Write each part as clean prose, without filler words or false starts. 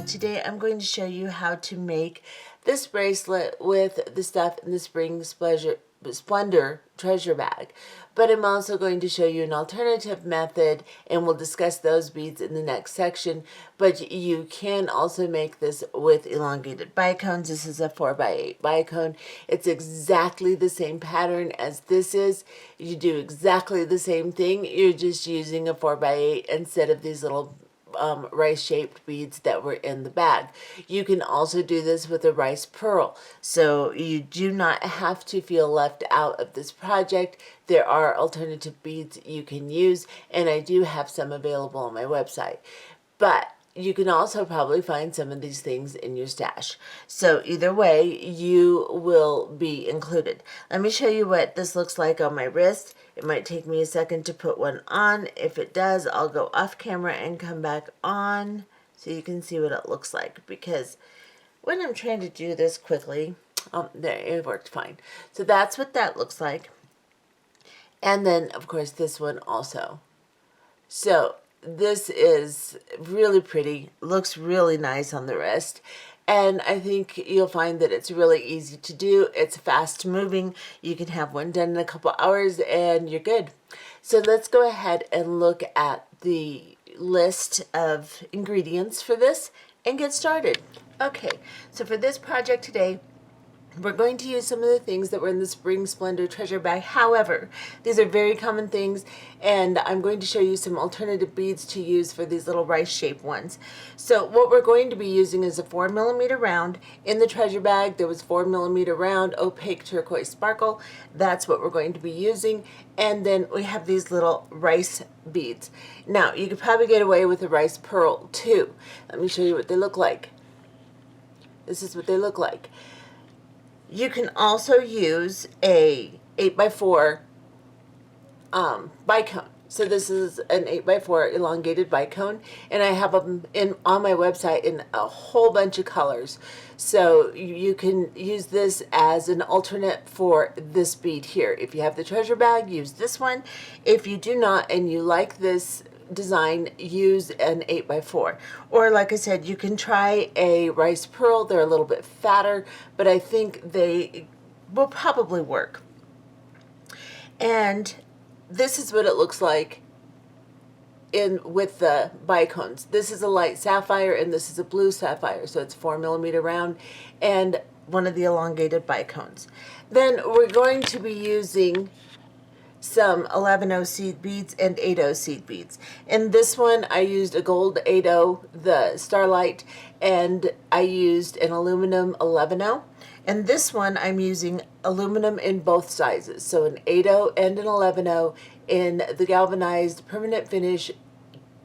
Today I'm going to show you how to make this bracelet with the stuff in the Spring Splendor treasure bag. But I'm also going to show you an alternative method, and we'll discuss those beads in the next section. But you can also make this with elongated bicones. This is a 4x8 bicone. It's exactly the same pattern as this is. You do exactly the same thing. You're just using a 4x8 instead of these little rice-shaped beads that were in the bag. You can also do this with a rice pearl, so you do not have to feel left out of this project. There are alternative beads you can use, and I do have some available on my website. But you can also probably find some of these things in your stash. So either way, you will be included. Let me show you what this looks like on my wrist. It might take me a second to put one on. If it does, I'll go off camera and come back on so you can see what it looks like, because when I'm trying to do this quickly, there, it worked fine. So that's what that looks like. And then, of course, this one also. So this is really pretty, looks really nice on the wrist, and I think you'll find that it's really easy to do. It's fast moving. You can have one done in a couple hours and you're good. So let's go ahead and look at the list of ingredients for this and get started. Okay, so for this project today, we're going to use some of the things that were in the Spring Splendor treasure bag. However, these are very common things, and I'm going to show you some alternative beads to use for these little rice-shaped ones. So what we're going to be using is a 4mm round. In the treasure bag, there was 4mm round opaque turquoise sparkle. That's what we're going to be using. And then we have these little rice beads. Now, you could probably get away with a rice pearl too. Let me show you what they look like. This is what they look like. You can also use a 8x4 bicone. So this is an 8x4 elongated bicone, and I have them on my website in a whole bunch of colors. So you can use this as an alternate for this bead here. If you have the treasure bag, use this one. If you do not and you like this design, use an 8x4, or like I said, you can try a rice pearl. They're a little bit fatter, but I think they will probably work. And this is what it looks like with the bicones. This is a light sapphire and this is a blue sapphire, so it's 4mm round and one of the elongated bicones. Then we're going to be using some 11O seed beads and 8O seed beads. In this one, I used a gold 8O, the Starlight, and I used an aluminum 11O. And this one, I'm using aluminum in both sizes, so an 8O and an 11O in the galvanized permanent finish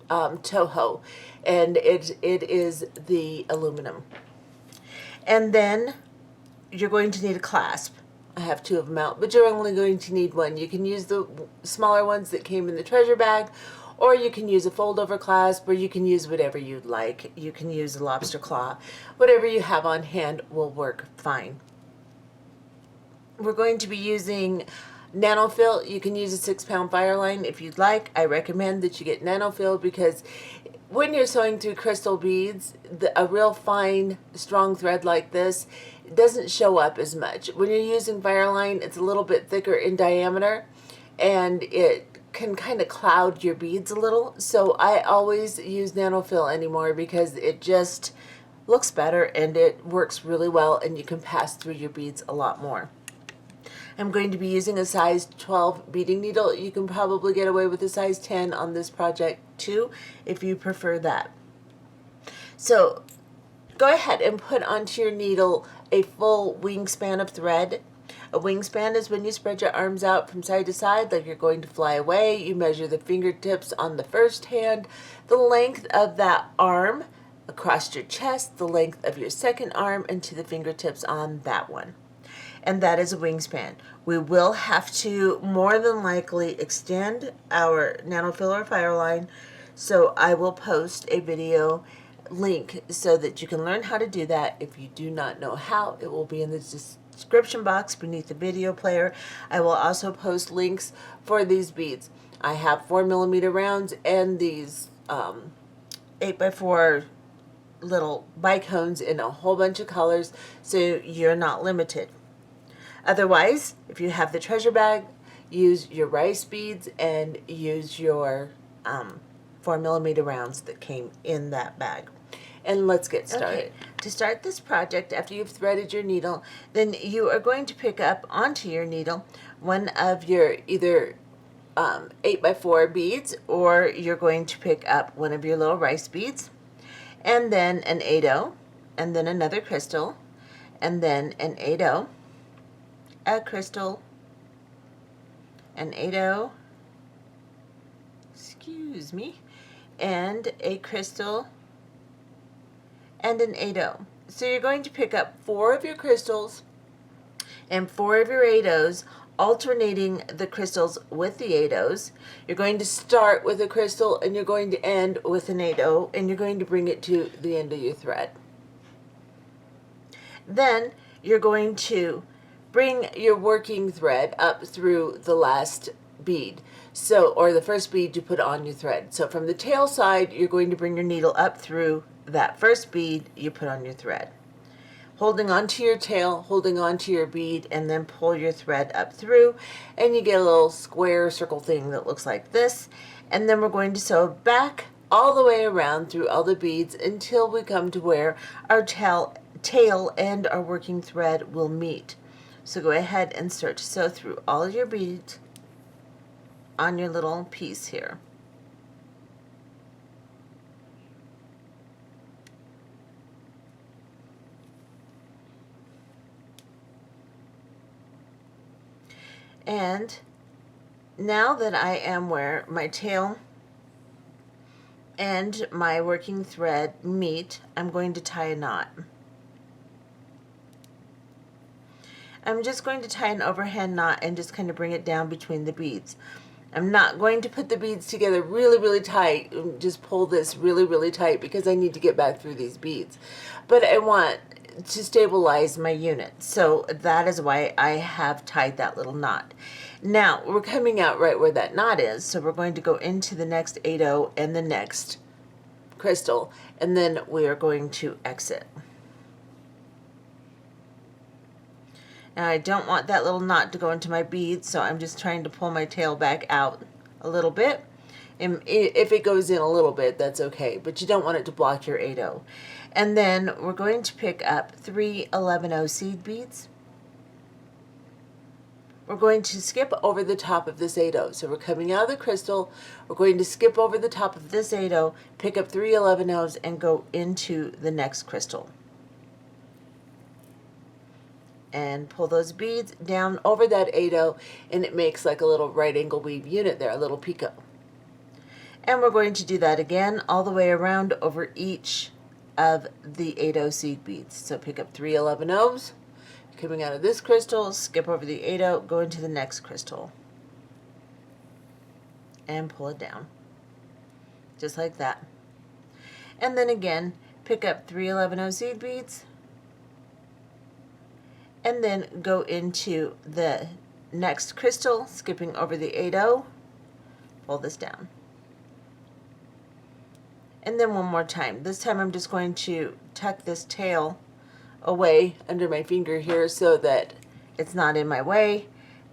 Toho, and it is the aluminum. And then you're going to need a clasp. I have two of them out, but you're only going to need one. You can use the smaller ones that came in the treasure bag, or you can use a fold-over clasp, or you can use whatever you'd like. You can use a lobster claw. Whatever you have on hand will work fine. We're going to be using nanofill. You can use a 6-pound Fireline if you'd like. I recommend that you get nanofill because when you're sewing through crystal beads, a real fine, strong thread like this doesn't show up as much. When you're using Fireline, it's a little bit thicker in diameter, and it can kind of cloud your beads a little. So I always use nanofill anymore because it just looks better and it works really well, and you can pass through your beads a lot more. I'm going to be using a size 12 beading needle. You can probably get away with a size 10 on this project too, if you prefer that. So go ahead and put onto your needle a full wingspan of thread. A wingspan is when you spread your arms out from side to side like you're going to fly away. You measure the fingertips on the first hand, the length of that arm across your chest, the length of your second arm, and to the fingertips on that one. And that is a wingspan. We will have to more than likely extend our nanofill or Fireline, so I will post a video link so that you can learn how to do that. If you do not know how, it will be in the description box beneath the video player. I will also post links for these beads. I have 4mm rounds and these 8x4 little bicones in a whole bunch of colors, so you're not limited. Otherwise, if you have the treasure bag, use your rice beads and use your 4mm rounds that came in that bag. And let's get started. Okay. To start this project, after you've threaded your needle, then you are going to pick up onto your needle one of your either 8x4 beads, or you're going to pick up one of your little rice beads, and then an 8/0, and then another crystal, and then an 8/0, a crystal, an 8/0, excuse me, and a crystal, and an 8/0. So you're going to pick up 4 of your crystals and 4 of your 8/0s, alternating the crystals with the 8/0s. You're going to start with a crystal and you're going to end with an 8/0, and you're going to bring it to the end of your thread. Then you're going to bring your working thread up through the last bead, or the first bead you put on your thread. So from the tail side, you're going to bring your needle up through that first bead you put on your thread, holding onto your tail, holding onto your bead, and then pull your thread up through, and you get a little square circle thing that looks like this. And then we're going to sew back all the way around through all the beads until we come to where our tail and our working thread will meet. So go ahead and start to sew through all of your beads on your little piece here. And now that I am where my tail and my working thread meet, I'm going to tie a knot. I'm just going to tie an overhand knot and just kind of bring it down between the beads. I'm not going to put the beads together really, really tight. Just pull this really, really tight because I need to get back through these beads. But I want to stabilize my unit, so that is why I have tied that little knot. Now we're coming out right where that knot is, so we're going to go into the next 8/0 and the next crystal, and then we are going to exit. Now I don't want that little knot to go into my beads, so I'm just trying to pull my tail back out a little bit. And if it goes in a little bit, that's okay, but you don't want it to block your 8/0. And then we're going to pick up 3 11/0 seed beads. We're going to skip over the top of this 8/0. So we're coming out of the crystal, we're going to skip over the top of this 8/0, pick up 3 11/0s, and go into the next crystal. And pull those beads down over that 8/0, and it makes like a little right angle weave unit there, a little picot. And we're going to do that again all the way around over each of the 8/0 seed beads. So pick up 3 11/0s, coming out of this crystal, skip over the 8/0, go into the next crystal, and pull it down, just like that. And then again, pick up 3 11/0 seed beads, and then go into the next crystal, skipping over the 8/0, pull this down. And then one more time. This time I'm just going to tuck this tail away under my finger here so that it's not in my way.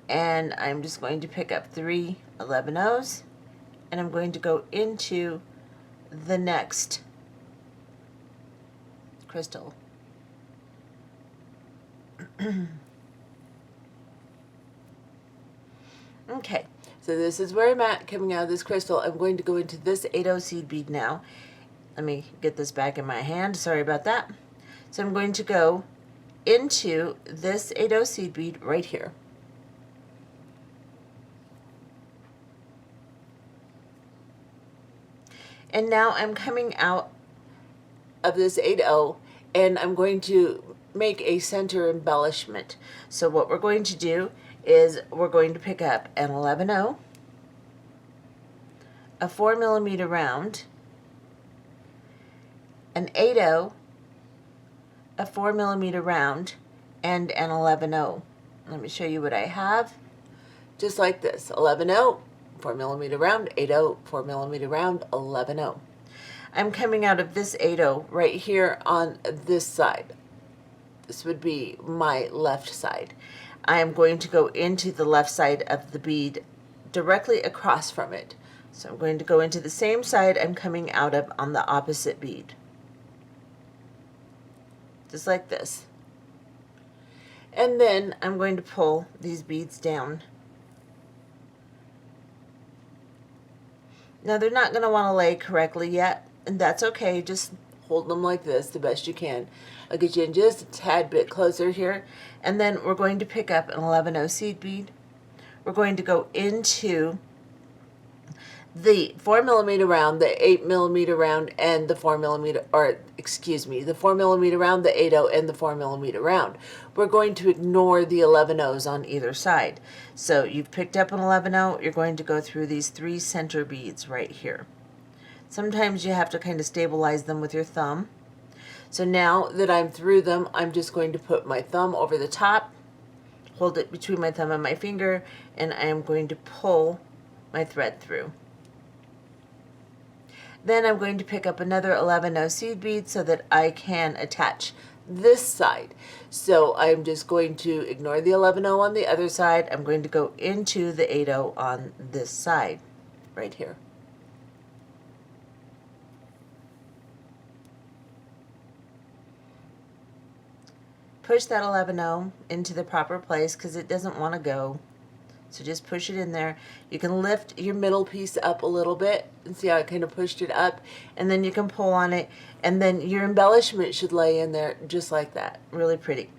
And I'm just going to pick up 3 11/0s, and I'm going to go into the next crystal. Okay, so this is where I'm at coming out of this crystal. I'm going to go into this 8/0 seed bead now. Let me get this back in my hand. Sorry about that. So I'm going to go into this 8/0 seed bead right here. And now I'm coming out of this 8/0, and I'm going to make a center embellishment. So what we're going to do is we're going to pick up an 11/0, a 4mm round, an 8/0, a 4mm round, and an 11/0. Let me show you what I have. Just like this: 11/0, 4mm round, 8/0, 4mm round, 11/0. I'm coming out of this 8-0 right here on this side. This would be my left side. I am going to go into the left side of the bead directly across from it. So I'm going to go into the same side I'm coming out of on the opposite bead. Just like this. And then I'm going to pull these beads down. Now they're not going to want to lay correctly yet, and that's okay. Just hold them like this the best you can. I'll get you in just a tad bit closer here. And then we're going to pick up an 11-0 seed bead. We're going to go into the 4mm round, the 8mm round, and the 4mm, or excuse me, the 4mm round, the 8-0, and the 4mm round. We're going to ignore the 11-0s on either side. So you've picked up an 11-0, you're going to go through these 3 center beads right here. Sometimes you have to kind of stabilize them with your thumb. So now that I'm through them, I'm just going to put my thumb over the top, hold it between my thumb and my finger, and I am going to pull my thread through. Then I'm going to pick up another 11-0 seed bead so that I can attach this side. So I'm just going to ignore the 11-0 on the other side. I'm going to go into the 8-0 on this side, right here. Push that 11-0 into the proper place because it doesn't want to go. So just push it in there. You can lift your middle piece up a little bit and see how I kind of pushed it up, and then you can pull on it, and then your embellishment should lay in there just like that. Really pretty.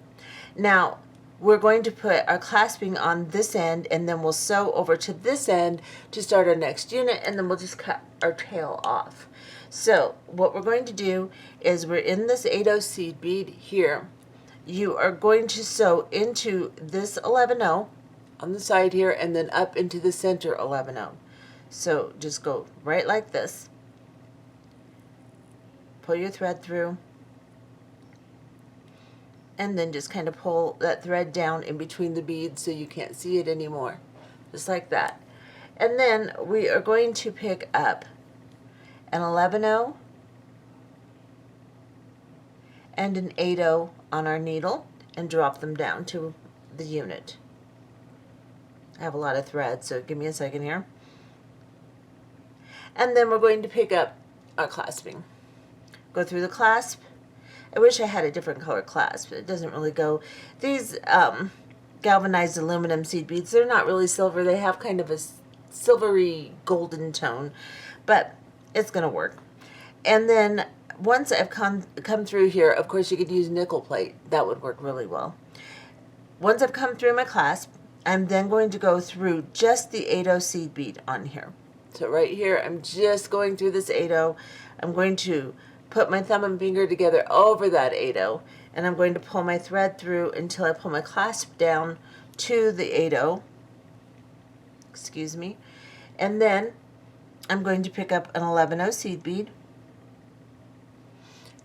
Now we're going to put our clasping on this end, and then we'll sew over to this end to start our next unit, and then we'll just cut our tail off. So what we're going to do is we're in this 8-0 seed bead here. You are going to sew into this 11-0 on the side here, and then up into the center 11-0. So just go right like this. Pull your thread through, and then just kind of pull that thread down in between the beads so you can't see it anymore. Just like that. And then we are going to pick up an 11-0 and an 8-0 on our needle and drop them down to the unit. I have a lot of thread, so give me a second here. And then we're going to pick up our clasping. Go through the clasp. I wish I had a different color clasp, but it doesn't really go. These galvanized aluminum seed beads, they're not really silver. They have kind of a silvery golden tone, but it's going to work. And then once I've come through here, of course you could use nickel plate. That would work really well. Once I've come through my clasp, I'm then going to go through just the 8-0 seed bead on here. So right here, I'm just going through this 8-0. I'm going to put my thumb and finger together over that 8-0, and I'm going to pull my thread through until I pull my clasp down to the 8-0. Excuse me. And then I'm going to pick up an 11-0 seed bead.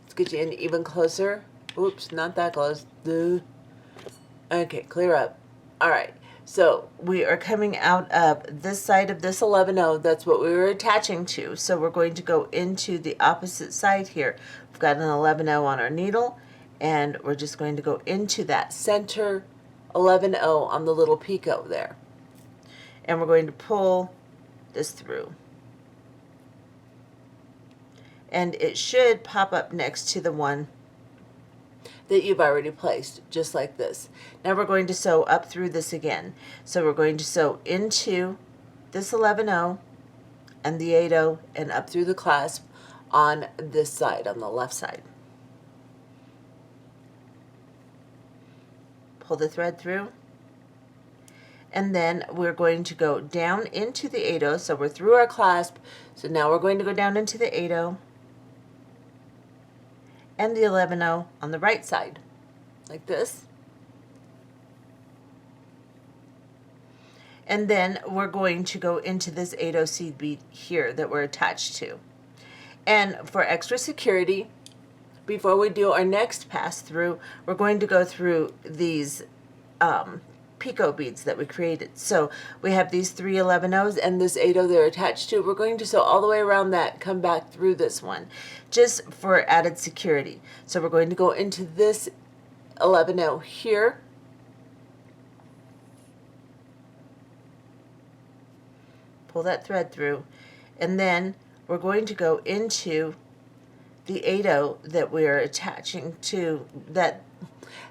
Let's get you in even closer. Oops, not that close. Okay, clear up. All right. So we are coming out of this side of this 11-0. That's what we were attaching to. So we're going to go into the opposite side here. We've got an 11-0 on our needle, and we're just going to go into that center 11-0 on the little picot there. And we're going to pull this through. And it should pop up next to the one that you've already placed, just like this. Now we're going to sew up through this again. So we're going to sew into this 11-0 and the 8-0 and up through the clasp on this side, on the left side. Pull the thread through, and then we're going to go down into the 8-0. So we're through our clasp, so now we're going to go down into the 8-0 and the 11-0 on the right side, like this. And then we're going to go into this 8-0 seed bead here that we're attached to. And for extra security, before we do our next pass through, we're going to go through these picot beads that we created. So we have these 3 11-0s and this 8-0 they're attached to. We're going to sew all the way around that, come back through this one, just for added security. So we're going to go into this 11-0 here, pull that thread through, and then we're going to go into the 8-0 that we're attaching to that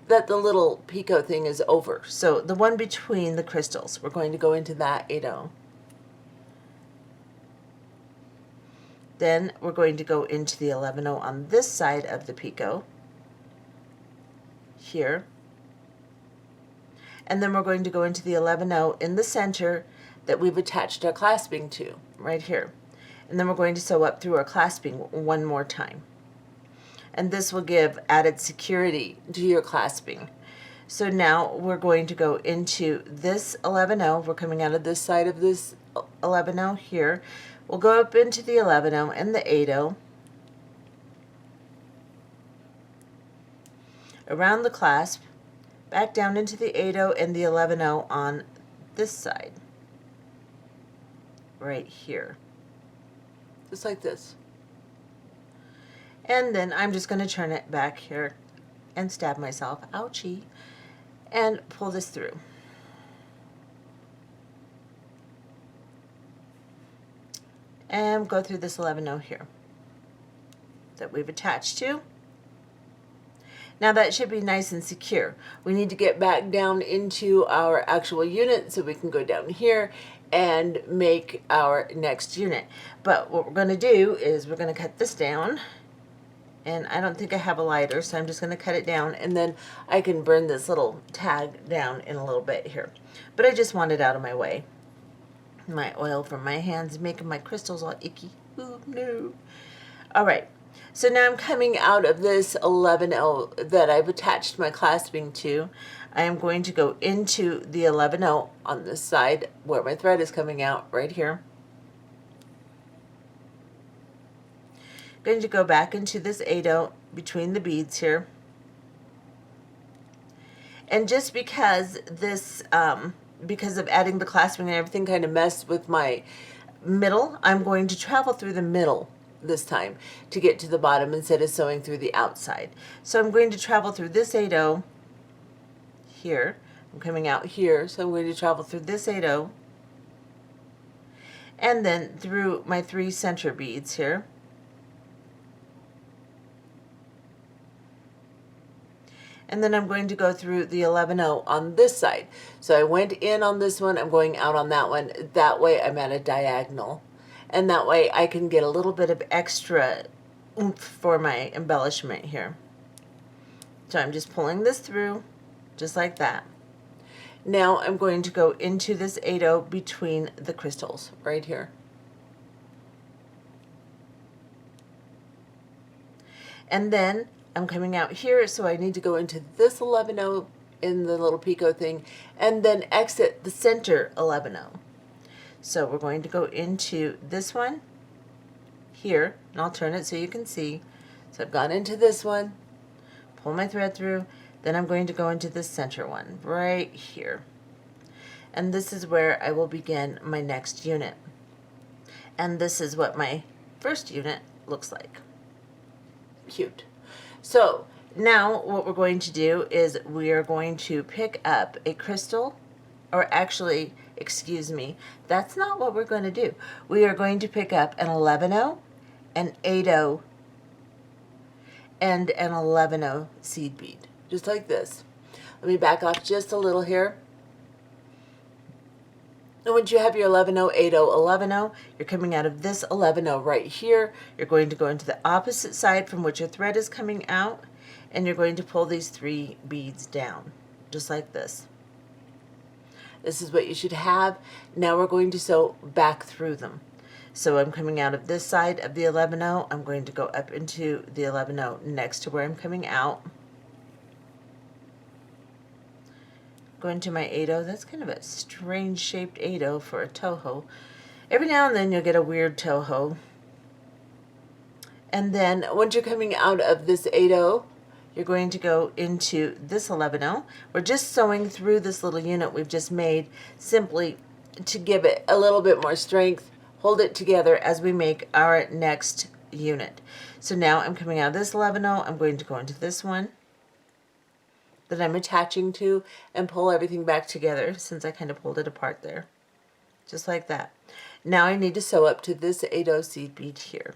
the little picot thing is over. So the one between the crystals, we're going to go into that 8-0. Then we're going to go into the 11-0 on this side of the picot here. And then we're going to go into the 11-0 in the center that we've attached our clasping to, right here. And then we're going to sew up through our clasping one more time. And this will give added security to your clasping. So now we're going to go into this 11-0. We're coming out of this side of this 11-0 here. We'll go up into the 11-0 and the 8-0. Around the clasp, back down into the 8-0 and the 11-0 on this side. Right here. Just like this. And then I'm just going to turn it back here and stab myself, ouchie, and pull this through. And go through this 11-0 here that we've attached to. Now that should be nice and secure. We need to get back down into our actual unit so we can go down here and make our next unit. But what we're going to do is we're going to cut this down. And I don't think I have a lighter, so I'm just going to cut it down, and then I can burn this little tag down in a little bit here. But I just want it out of my way. My oil from my hands making my crystals all icky. Ooh, no. All right. So now I'm coming out of this 11-0 that I've attached my clasping to. I am going to go into the 11-0 on this side where my thread is coming out, right here. Going to go back into this 8-0 between the beads here. And just because this, because of adding the clasping and everything kind of messed with my middle, I'm going to travel through the middle this time to get to the bottom instead of sewing through the outside. So I'm going to travel through this 8-0 here. I'm coming out here, so I'm going to travel through this 8-0 and then through my 3 center beads here. And then I'm going to go through the 11-0 on this side. So I went in on this one, I'm going out on that one. That way I'm at a diagonal. And that way I can get a little bit of extra oomph for my embellishment here. So I'm just pulling this through, just like that. Now I'm going to go into this 8-0 between the crystals, right here. And then I'm coming out here, so I need to go into this 11-0 in the little picot thing, and then exit the center 11-0. So we're going to go into this one here, and I'll turn it so you can see. So I've gone into this one, pull my thread through, then I'm going to go into this center one right here. And this is where I will begin my next unit. And this is what my first unit looks like. Cute. So now what we're going to do is we are going to pick up a crystal, or actually, excuse me, that's not what we're going to do. We are going to pick up an 11-0, an 8-0, and an 11-0 seed bead, just like this. Let me back off just a little here. And once you have your 11-0, 8-0, 11-0, you're coming out of this 11-0 right here. You're going to go into the opposite side from which your thread is coming out, and you're going to pull these 3 beads down, just like this. This is what you should have. Now we're going to sew back through them. So I'm coming out of this side of the 11-0. I'm going to go up into the 11-0 next to where I'm coming out. Go into my 8-0. That's kind of a strange shaped 8-0 for a toho. Every now and then you'll get a weird toho. And then once you're coming out of this 8-0, you're going to go into this 11-0. We're just sewing through this little unit we've just made simply to give it a little bit more strength, hold it together as we make our next unit. So now I'm coming out of this 11-0, I'm going to go into this one that I'm attaching to and pull everything back together since I kind of pulled it apart there. Just like that. Now I need to sew up to this 8/0 seed bead here.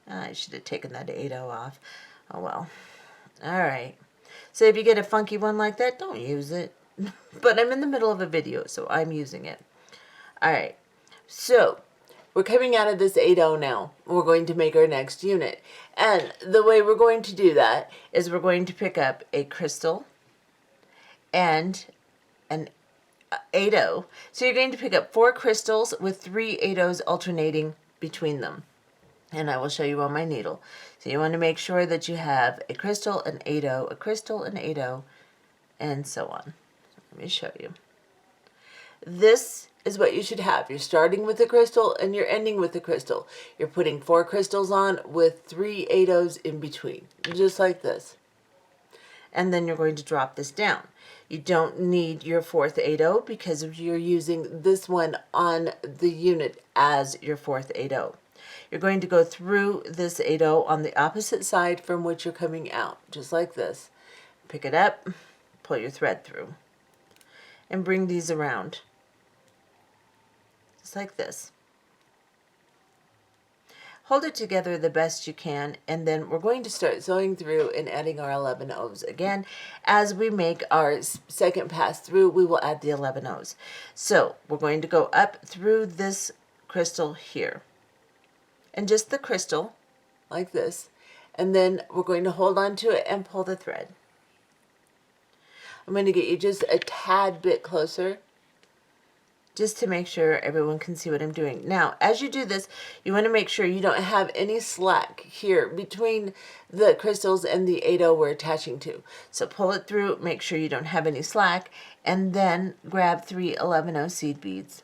I should have taken that 8/0 off. Oh well. Alright. So if you get a funky one like that, don't use it. But I'm in the middle of a video, so I'm using it. Alright. So we're coming out of this 8/0 now. We're going to make our next unit. And the way we're going to do that is we're going to pick up a crystal and an 8/0. So you're going to pick up 4 crystals with 3 8/0s alternating between them. And I will show you on my needle. So you want to make sure that you have a crystal, an 8/0, a crystal, an 8/0, and so on. Let me show you. This is what you should have. You're starting with a crystal and you're ending with a crystal. You're putting 4 crystals on with 3 8/0s in between, just like this. And then you're going to drop this down. You don't need your 4th 8/0 because you're using this one on the unit as your 4th 8/0. You're going to go through this 8/0 on the opposite side from which you're coming out, just like this. Pick it up, pull your thread through, and bring these around, just like this. Hold it together the best you can, and then we're going to start sewing through and adding our 11/0s again. As we make our second pass through, we will add the 11/0s. So we're going to go up through this crystal here, and just the crystal, like this, and then we're going to hold on to it and pull the thread. I'm going to get you just a tad bit closer, just to make sure everyone can see what I'm doing. Now, as you do this, you want to make sure you don't have any slack here between the crystals and the 8/0 we're attaching to. So pull it through, make sure you don't have any slack, and then grab 3 11/0 seed beads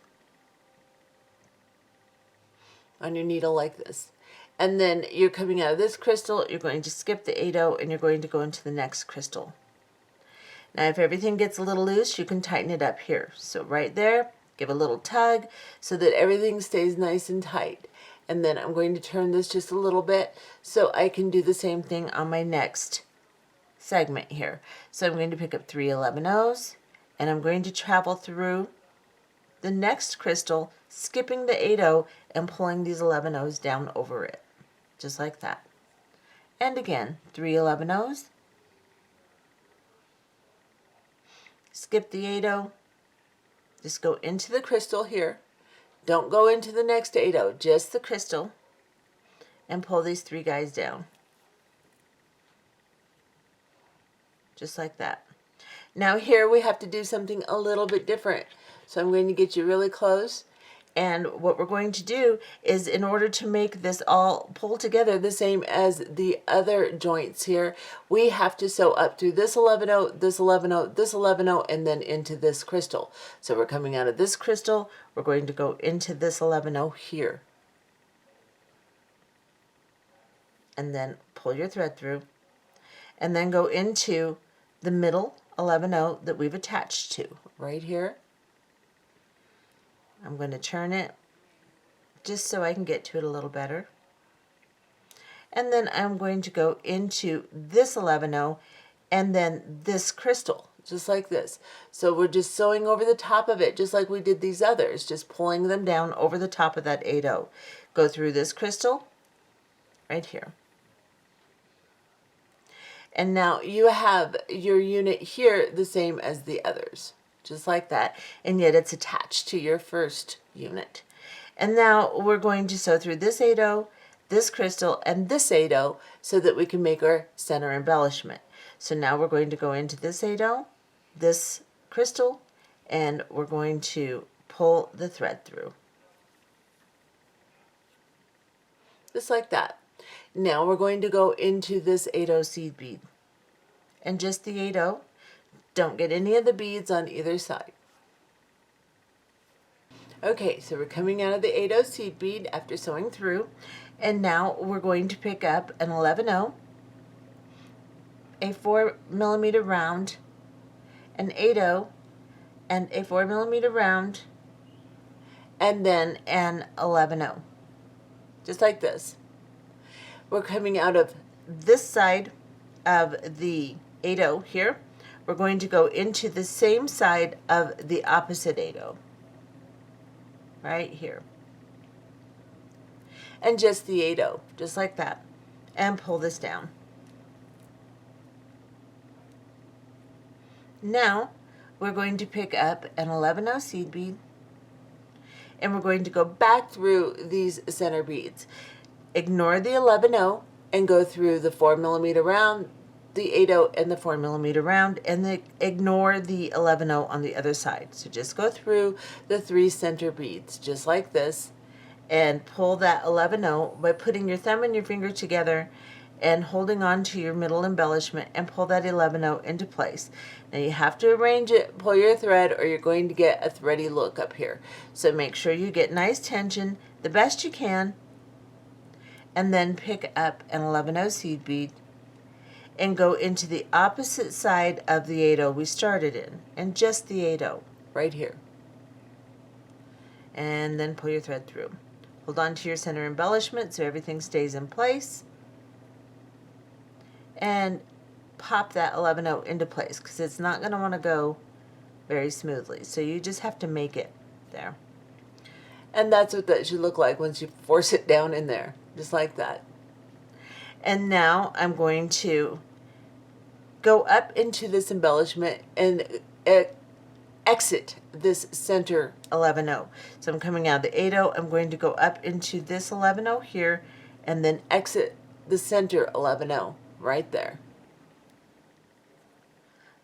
on your needle like this. And then you're coming out of this crystal, you're going to skip the 8/0 and you're going to go into the next crystal. Now, if everything gets a little loose, you can tighten it up here. So right there, give a little tug so that everything stays nice and tight. And then I'm going to turn this just a little bit so I can do the same thing on my next segment here. So I'm going to pick up 3 11/0s and I'm going to travel through the next crystal, skipping the 8/0 and pulling these 11/0s down over it, just like that. And again, 3 11/0s, skip the 8/0, just go into the crystal here. Don't go into the next 8/0, just the crystal, and pull these 3 guys down, just like that. Now here we have to do something a little bit different. So I'm going to get you really close, and what we're going to do is, in order to make this all pull together the same as the other joints here, we have to sew up through this 11/0, this 11/0, this 11/0, and then into this crystal. So we're coming out of this crystal, we're going to go into this 11/0 here, and then pull your thread through, and then go into the middle 11/0 that we've attached to right here. I'm going to turn it just so I can get to it a little better. And then I'm going to go into this 11/0 and then this crystal, just like this. So we're just sewing over the top of it, just like we did these others, just pulling them down over the top of that 8/0. Go through this crystal right here. And now you have your unit here the same as the others, just like that, and yet it's attached to your first unit. And now we're going to sew through this 8/0, this crystal, and this 8/0 so that we can make our center embellishment. So now we're going to go into this 8/0, this crystal, and we're going to pull the thread through, just like that. Now we're going to go into this 8/0 seed bead, and just the 8/0. Don't get any of the beads on either side. Okay, so we're coming out of the 8/0 seed bead after sewing through, and now we're going to pick up an 11/0, a 4mm round, an 8/0, and a 4mm round, and then an 11/0. Just like this. We're coming out of this side of the 8/0 here. We're going to go into the same side of the opposite 8/0, right here. And just the 8/0, just like that. And pull this down. Now, we're going to pick up an 11/0 seed bead, and we're going to go back through these center beads. Ignore the 11/0 and go through the 4mm round, the 8/0, and the 4mm round, and ignore the 11/0 on the other side. So just go through the 3 center beads, just like this, and pull that 11/0 by putting your thumb and your finger together and holding on to your middle embellishment, and pull that 11/0 into place. Now you have to arrange it, pull your thread, or you're going to get a thready look up here. So make sure you get nice tension, the best you can, and then pick up an 11/0 seed bead and go into the opposite side of the 8/0 we started in, and just the 8/0 right here. And then pull your thread through. Hold on to your center embellishment so everything stays in place, and pop that 11/0 into place, because it's not going to want to go very smoothly. So you just have to make it there. And that's what that should look like once you force it down in there, just like that. And now I'm going to go up into this embellishment and exit this center 11/0. So I'm coming out of the 8/0, I'm going to go up into this 11/0 here, and then exit the center 11/0 right there.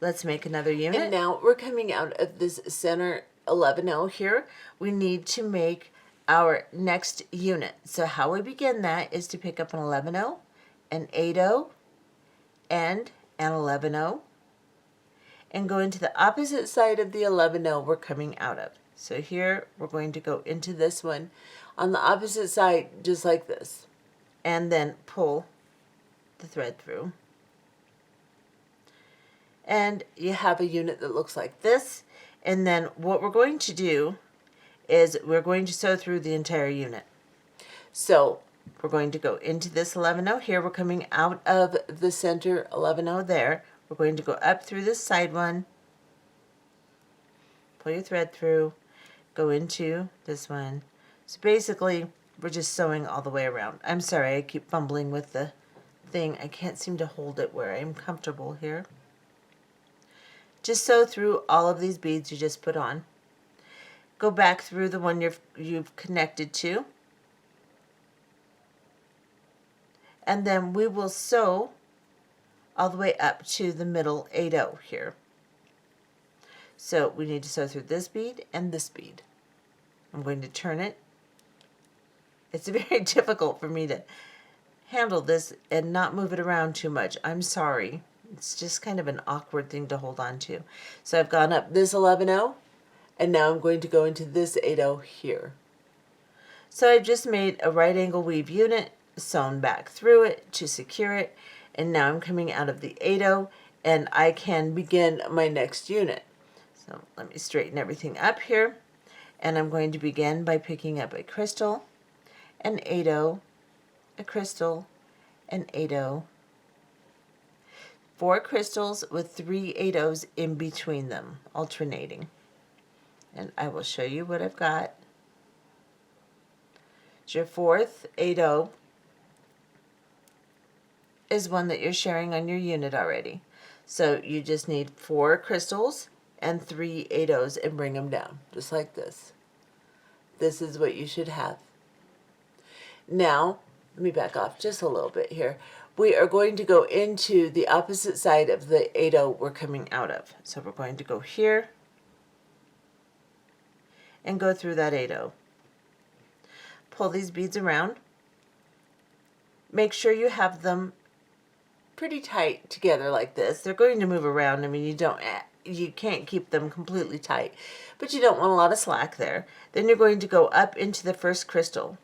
Let's make another unit. And now we're coming out of this center 11/0 here. We need to make our next unit. So how we begin that is to pick up an 11/0, an 8/0, and an 11/0, and go into the opposite side of the 11/0 we're coming out of. So here we're going to go into this one on the opposite side, just like this, and then pull the thread through. And you have a unit that looks like this. And then what we're going to do is we're going to sew through the entire unit. So we're going to go into this 11/0 here. We're coming out of the center 11/0 there. We're going to go up through this side one, pull your thread through, go into this one. So basically, we're just sewing all the way around. I'm sorry, I keep fumbling with the thing. I can't seem to hold it where I'm comfortable here. Just sew through all of these beads you just put on. Go back through the one you've connected to. And then we will sew all the way up to the middle 8/0 here. So we need to sew through this bead and this bead. I'm going to turn it. It's very difficult for me to handle this and not move it around too much. I'm sorry. It's just kind of an awkward thing to hold on to. So I've gone up this 11/0, and now I'm going to go into this 8/0 here. So I've just made a right angle weave unit, sewn back through it to secure it, and now I'm coming out of the 8/0, and I can begin my next unit. So let me straighten everything up here, and I'm going to begin by picking up a crystal, an 8/0, a crystal, an 8/0, 4 crystals with 3 8/0s in between them, alternating. And I will show you what I've got. Your 4th 8/0 is one that you're sharing on your unit already. So you just need 4 crystals and 3 8/0s and bring them down, just like this. This is what you should have. Now, let me back off just a little bit here. We are going to go into the opposite side of the 8/0 we're coming out of. So we're going to go here and go through that 8/0. Pull these beads around. Make sure you have them pretty tight together like this. They're going to move around. I mean, you can't keep them completely tight, but you don't want a lot of slack there. Then you're going to go up into the first crystal.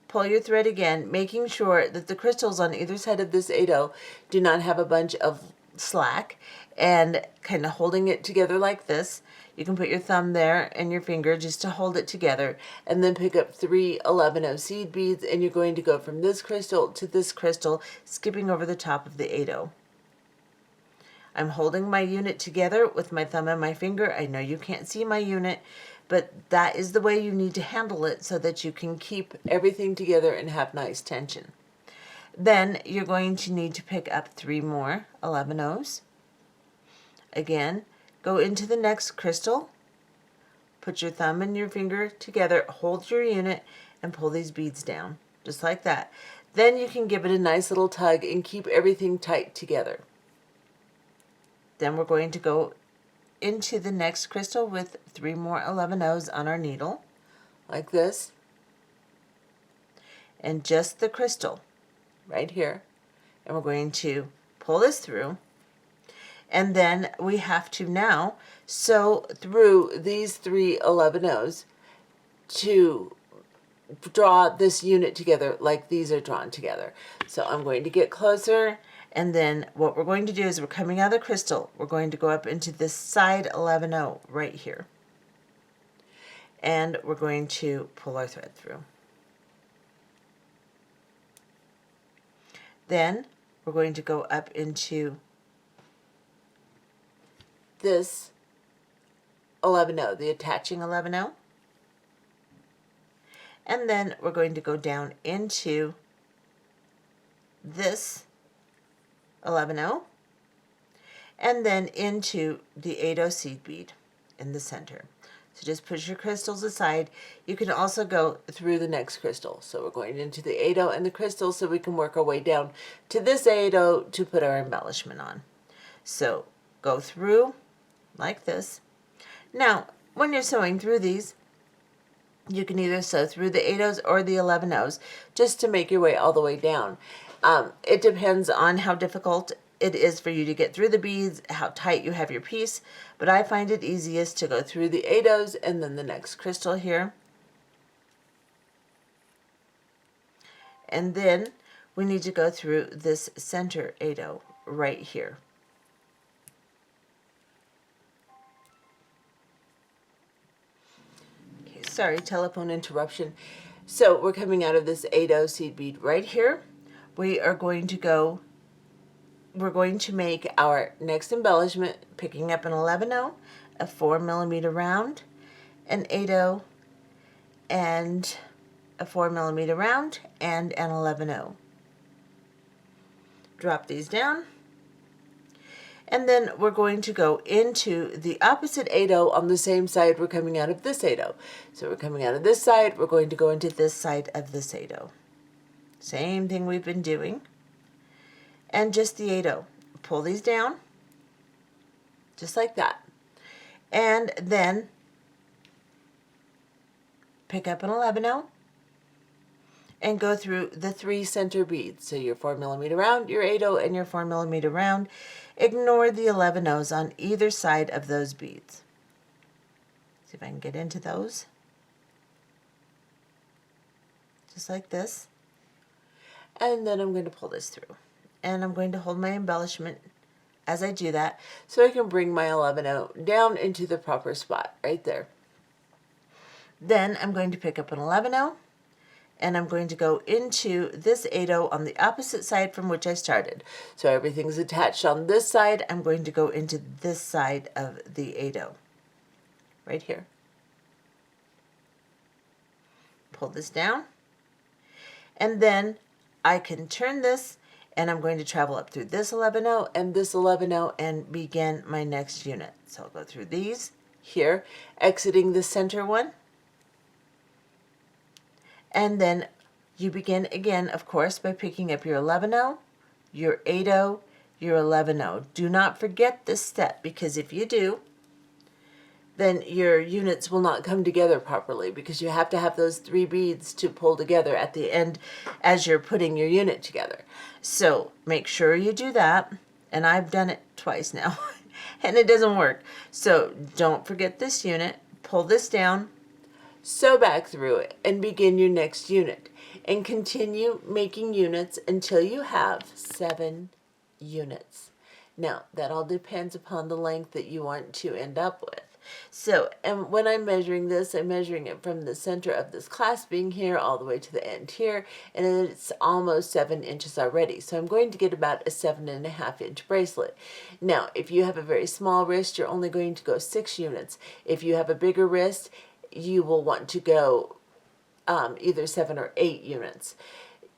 pull your thread again, making sure that the crystals on either side of this 8-0 do not have a bunch of slack, and kind of holding it together like this. You can put your thumb there and your finger just to hold it together, and then pick up 3 11-0 seed beads, and you're going to go from this crystal to this crystal, skipping over the top of the 8-0. I'm holding my unit together with my thumb and my finger. I know you can't see my unit, but that is the way you need to handle it so that you can keep everything together and have nice tension. Then you're going to need to pick up 3 more 11-0s. Again, go into the next crystal, put your thumb and your finger together, hold your unit, and pull these beads down, just like that. Then you can give it a nice little tug and keep everything tight together. Then we're going to go into the next crystal with 3 more 11-0s on our needle, like this, and just the crystal right here. And we're going to pull this through, and then we have to now sew through these 3 11-0s to draw this unit together like these are drawn together. So I'm going to get closer, and then what we're going to do is we're coming out of the crystal. We're going to go up into this side 11-0 right here. And we're going to pull our thread through. Then we're going to go up into this 11-0, the attaching 11-0. And then we're going to go down into this 11-0, and then into the 8-0 seed bead in the center. So just push your crystals aside. You can also go through the next crystal. So we're going into the 8-0 and the crystal so we can work our way down to this 8-0 to put our embellishment on. So go through like this. Now, when you're sewing through these, you can either sew through the 8-0s or the 11-0s just to make your way all the way down. It depends on how difficult it is for you to get through the beads, how tight you have your piece, but I find it easiest to go through the 8-0s and then the next crystal here. And then we need to go through this center 8-0 right here. Okay, sorry, telephone interruption. So we're coming out of this 8-0 seed bead right here. We are going to we're going to make our next embellishment, picking up an 11-0, a 4mm round, an 8-0, and a 4mm round, and an 11-0. Drop these down, and then we're going to go into the opposite 8-0 on the same side we're coming out of this 8-0. So we're coming out of this side, we're going to go into this side of this 8-0. Same thing we've been doing. And just the 8-0. Pull these down, just like that. And then pick up an 11-0 and go through the 3 center beads. So your 4mm round, your 8-0, and your 4mm round. Ignore the 11-0s on either side of those beads. See if I can get into those. Just like this. And then I'm going to pull this through. And I'm going to hold my embellishment as I do that so I can bring my 11-0 down into the proper spot right there. Then I'm going to pick up an 11-0 and I'm going to go into this 8-0 on the opposite side from which I started. So everything's attached on this side. I'm going to go into this side of the 8-0 right here. Pull this down, and then I can turn this, and I'm going to travel up through this 11-0 and this 11-0 and begin my next unit. So I'll go through these here, exiting the center one. And then you begin again, of course, by picking up your 11-0, your 8-0, your 11-0. Do not forget this step, because if you do, then your units will not come together properly, because you have to have those 3 beads to pull together at the end as you're putting your unit together. So make sure you do that, and I've done it twice now, and it doesn't work. So don't forget this unit, pull this down, sew back through it, and begin your next unit. and continue making units until you have 7 units. Now, that all depends upon the length that you want to end up with. So, and when I'm measuring this, I'm measuring it from the center of this clasping here all the way to the end here, and it's almost 7 inches already. So I'm going to get about a 7.5-inch bracelet. Now, if you have a very small wrist, you're only going to go 6 units. If you have a bigger wrist, you will want to go either 7 or 8 units.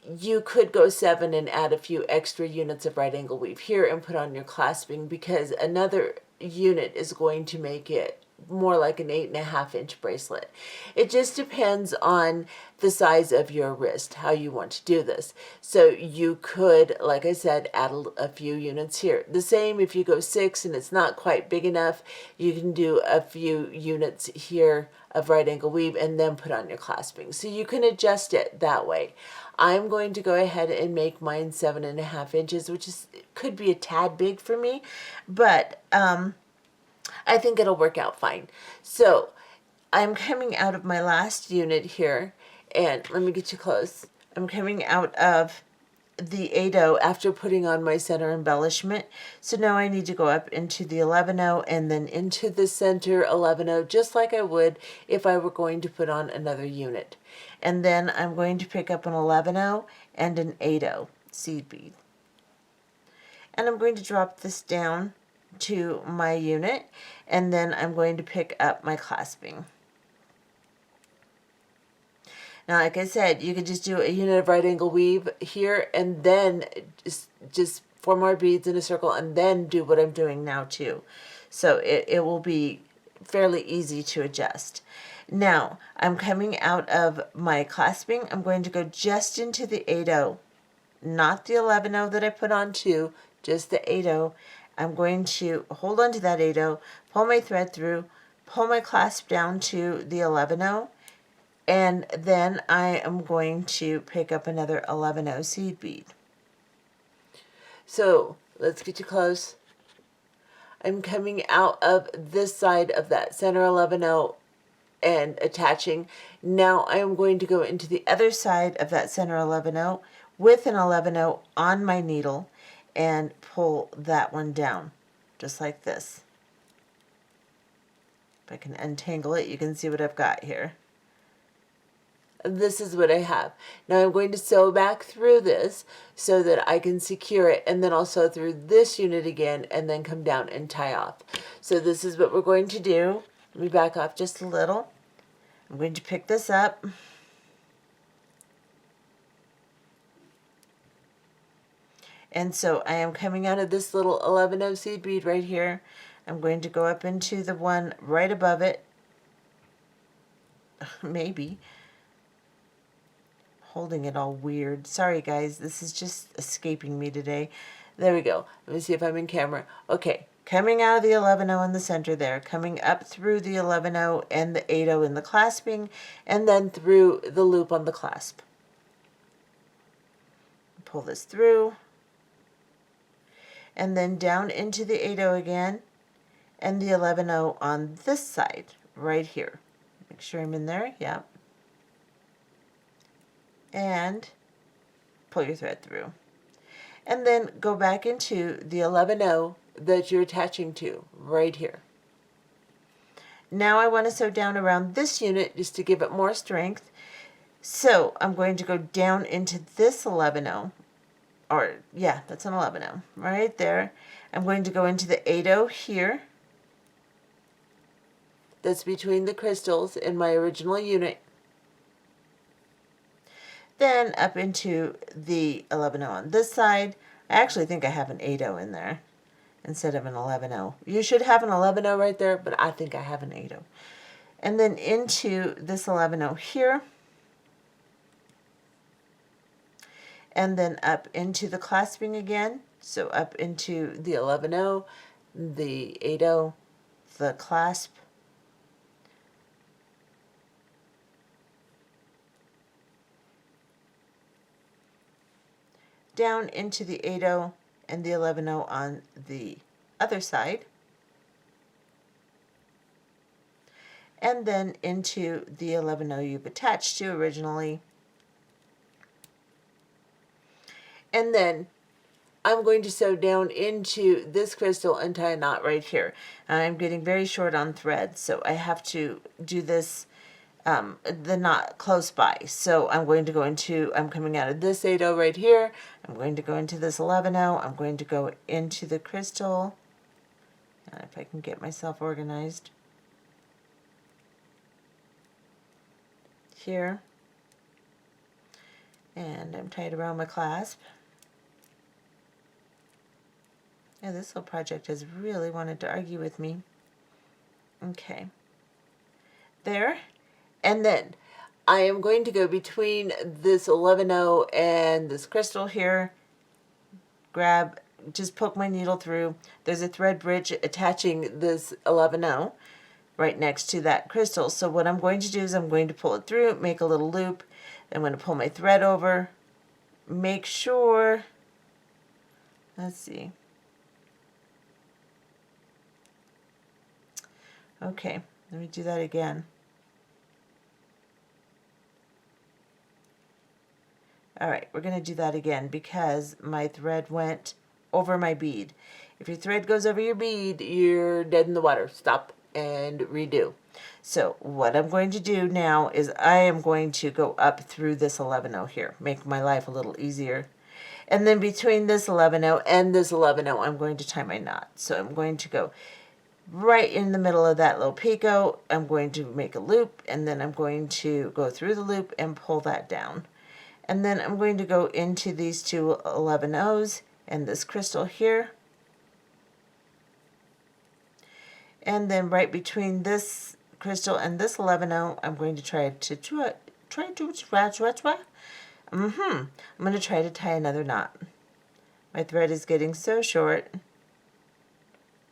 You could go 7 and add a few extra units of right angle weave here and put on your clasping, because another unit is going to make it more like an 8.5-inch bracelet. It just depends on the size of your wrist, how you want to do this. So you could, like I said, add a few units here. The same if you go 6 and it's not quite big enough, you can do a few units here of right angle weave and then put on your clasping. So you can adjust it that way. I'm going to go ahead and make mine 7.5 inches, which could be a tad big for me, but I think it'll work out fine. So I'm coming out of my last unit here, and let me get you close. I'm coming out of the 8/0 after putting on my center embellishment. So now I need to go up into the 11/0 and then into the center 11/0, just like I would if I were going to put on another unit. And then I'm going to pick up an 11/0 and an 8/0 seed bead. And I'm going to drop this down to my unit, and then I'm going to pick up my clasping. Now, like I said, you could just do a unit of right angle weave here and then just 4 more beads in a circle and then do what I'm doing now too. So it will be fairly easy to adjust. Now, I'm coming out of my clasping. I'm going to go just into the 8/0, not the 11/0 that I put on too, just the 8/0. I'm going to hold on to that 8/0, pull my thread through, pull my clasp down to the 11/0, and then I am going to pick up another 11/0 seed bead. So let's get you close. I'm coming out of this side of that center 11/0 and attaching. Now I am going to go into the other side of that center 11/0 with an 11/0 on my needle and pull that one down, just like this. If I can untangle it, you can see what I've got here. This is what I have. Now I'm going to sew back through this so that I can secure it, and then I'll sew through this unit again and then come down and tie off. So this is what we're going to do. Let me back off just a little. I'm going to pick this up. And so I am coming out of this little 11/0 seed bead right here. I'm going to go up into the one right above it. Maybe. Holding it all weird. Sorry guys, this is just escaping me today. There we go. Let me see if I'm in camera. Okay, coming out of the 11/0 in the center there, coming up through the 11/0 and the 8/0 in the clasping, and then through the loop on the clasp. Pull this through, and then down into the 8/0 again, and the 11/0 on this side, right here. Make sure I'm in there, yeah. And pull your thread through. And then go back into the 11/0 that you're attaching to, right here. Now I want to sew down around this unit just to give it more strength. So I'm going to go down into this 11/0. Or, yeah, that's an 11/0, right there. I'm going to go into the 8/0 here. That's between the crystals in my original unit. Then up into the 11/0 on this side. I actually think I have an 8/0 in there instead of an 11/0. You should have an 11/0 right there, but I think I have an 8/0. And then into this 11/0 here. And then up into the clasping again. So up into the 11/0, the 8/0, the clasp, down into the 8/0 and the 11/0 on the other side, and then into the 11/0 you've attached to originally, And then I'm going to sew down into this crystal and tie a knot right here. I'm getting very short on thread, so I have to do this, the knot close by. So I'm going to go into, I'm coming out of this 8-0 right here. I'm going to go into this 11-0. I'm going to go into the crystal. And if I can get myself organized here. And I'm tied around my clasp. Yeah, this little project has really wanted to argue with me. Okay. There. And then I am going to go between this 11-0 and this crystal here. Grab, just poke my needle through. There's a thread bridge attaching this 11-0 right next to that crystal. So what I'm going to do is I'm going to pull it through, make a little loop. I'm going to pull my thread over. Make sure, let's see. Okay, let me do that again. All right, we're going to do that again because my thread went over my bead. If your thread goes over your bead, you're dead in the water. Stop and redo. So what I'm going to do now is I am going to go up through this 11-0 here, make my life a little easier. And then between this 11-0 and this 11-0, I'm going to tie my knot. So I'm going to go right in the middle of that little picot. I'm going to make a loop, and then I'm going to go through the loop and pull that down. And then I'm going to go into these two 11-0s and this crystal here. And then right between this crystal and this 11-0, I'm going to try to I'm going to try to tie another knot. My thread is getting so short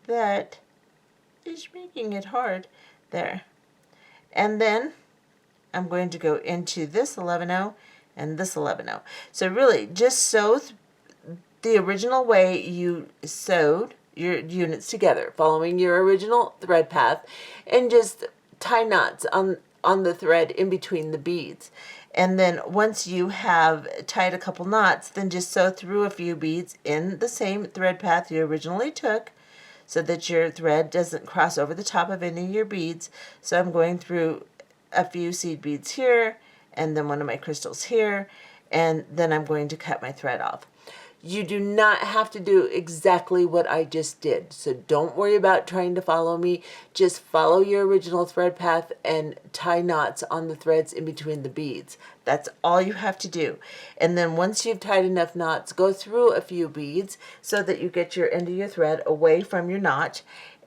that it's making it hard. There. And then I'm going to go into this 11-0 and this 11-0. So really, just sew the original way you sewed your units together, following your original thread path, and just tie knots on the thread in between the beads. And then once you have tied a couple knots, then just sew through a few beads in the same thread path you originally took, so that your thread doesn't cross over the top of any of your beads. So I'm going through a few seed beads here, and then one of my crystals here, and then I'm going to cut my thread off. You do not have to do exactly what I just did, so don't worry about trying to follow me. Just follow your original thread path and tie knots on the threads in between the beads. That's all you have to do. And then once you've tied enough knots, go through a few beads so that you get your end of your thread away from your knot,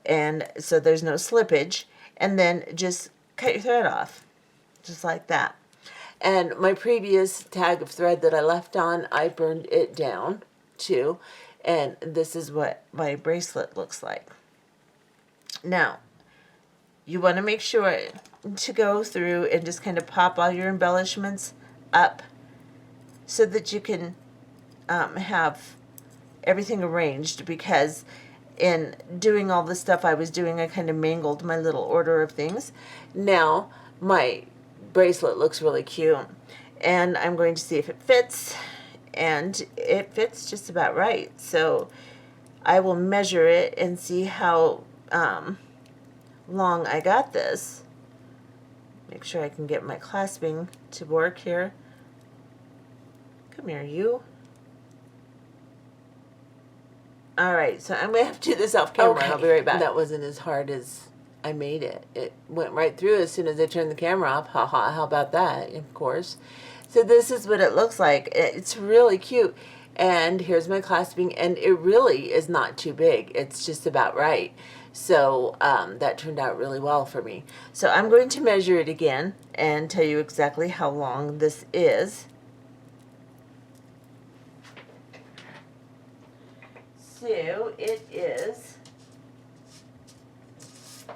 and so there's no slippage, and then just cut your thread off, just like that. And my previous tag of thread that I left on, I burned it down too. And this is what my bracelet looks like. Now, you want to make sure to go through and just kind of pop all your embellishments up so that you can have everything arranged, because in doing all the stuff I was doing, I kind of mangled my little order of things. Now, my bracelet looks really cute, and I'm going to see if it fits, and it fits just about right. So I will measure it and see how long I got this. Make sure I can get my clasping to work here. Come here, you. All right, so I'm going to have to do this off camera. Okay. I'll be right back. That wasn't as hard as I made it. It went right through as soon as I turned the camera off. Haha, how about that, of course. So this is what it looks like. It's really cute. And here's my clasping, and it really is not too big. It's just about right. So that turned out really well for me. So I'm going to measure it again and tell you exactly how long this is. So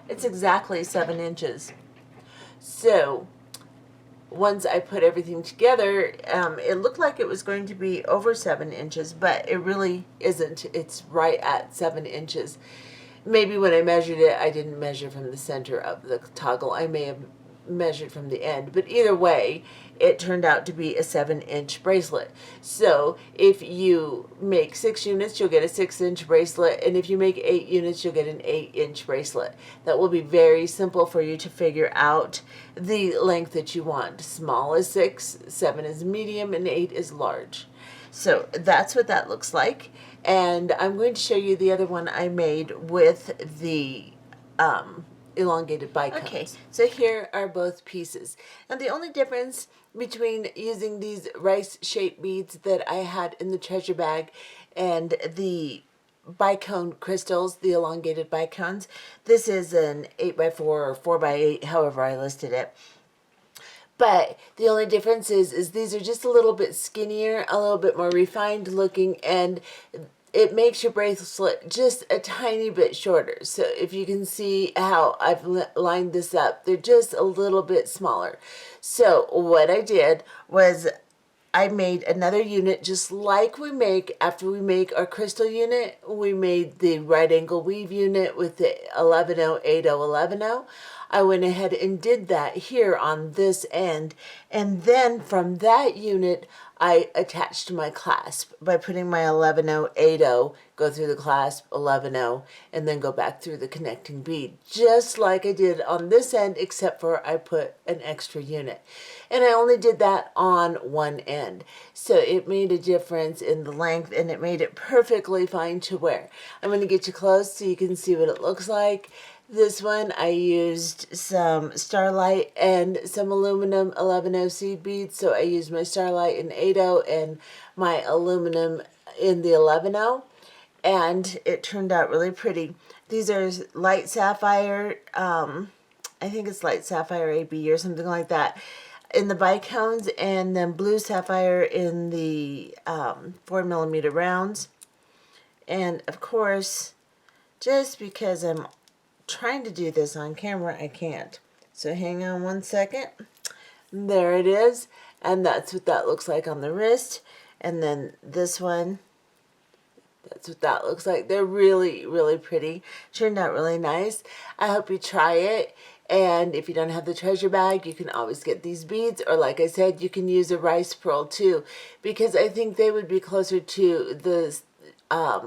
it's exactly 7 inches. So once I put everything together, it looked like it was going to be over 7 inches, but it really isn't. It's right at 7 inches. Maybe when I measured it, I didn't measure from the center of the toggle. I may have measured from the end. But either way, it turned out to be a 7-inch bracelet. So if you make 6 units, you'll get a 6-inch bracelet. And if you make 8 units, you'll get an 8-inch bracelet. That will be very simple for you to figure out the length that you want. Small is 6, 7 is medium, and 8 is large. So that's what that looks like. And I'm going to show you the other one I made with the elongated bicones. Okay, so here are both pieces. Now the only difference between using these rice-shaped beads that I had in the treasure bag and the bicone crystals, the elongated bicones, this is an 8x4 or 4x8, however I listed it. But the only difference is these are just a little bit skinnier, a little bit more refined looking, and it makes your bracelet just a tiny bit shorter. So if you can see how I've lined this up, they're just a little bit smaller. So what I did was I made another unit just like we make after we make our crystal unit. We made the right angle weave unit with the 11-0, 8-0, 11-0. I went ahead and did that here on this end, and then from that unit I attached my clasp by putting my 11-0, 8-0, go through the clasp, 11-0, and then go back through the connecting bead, just like I did on this end, except for I put an extra unit. And I only did that on one end, so it made a difference in the length, and it made it perfectly fine to wear. I'm going to get you close so you can see what it looks like. This one I used some Starlight and some aluminum 11-0 seed beads. So I used my Starlight in 8-0 and my aluminum in the 11-0. And it turned out really pretty. These are light sapphire, I think it's light sapphire AB or something like that, in the bicones, and then blue sapphire in the 4mm rounds. And of course, just because I'm trying to do this on camera, I can't. So hang on one second. There it is. And that's what that looks like on the wrist. And then this one, that's what that looks like. They're really, really pretty. Turned out really nice. I hope you try it. And if you don't have the treasure bag, you can always get these beads. Or like I said, you can use a rice pearl too, because I think they would be closer to the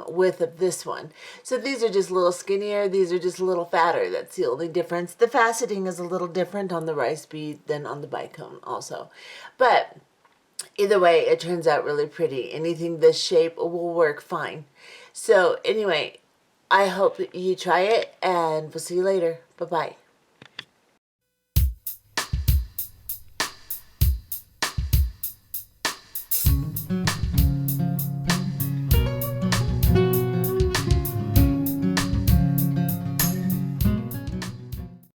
width of this one. So these are just a little skinnier, these are just a little fatter. That's the only difference. The faceting is a little different on the rice bead than on the bicone also. But either way, it turns out really pretty. Anything this shape will work fine. So anyway, I hope you try it, and we'll see you later. Bye-bye.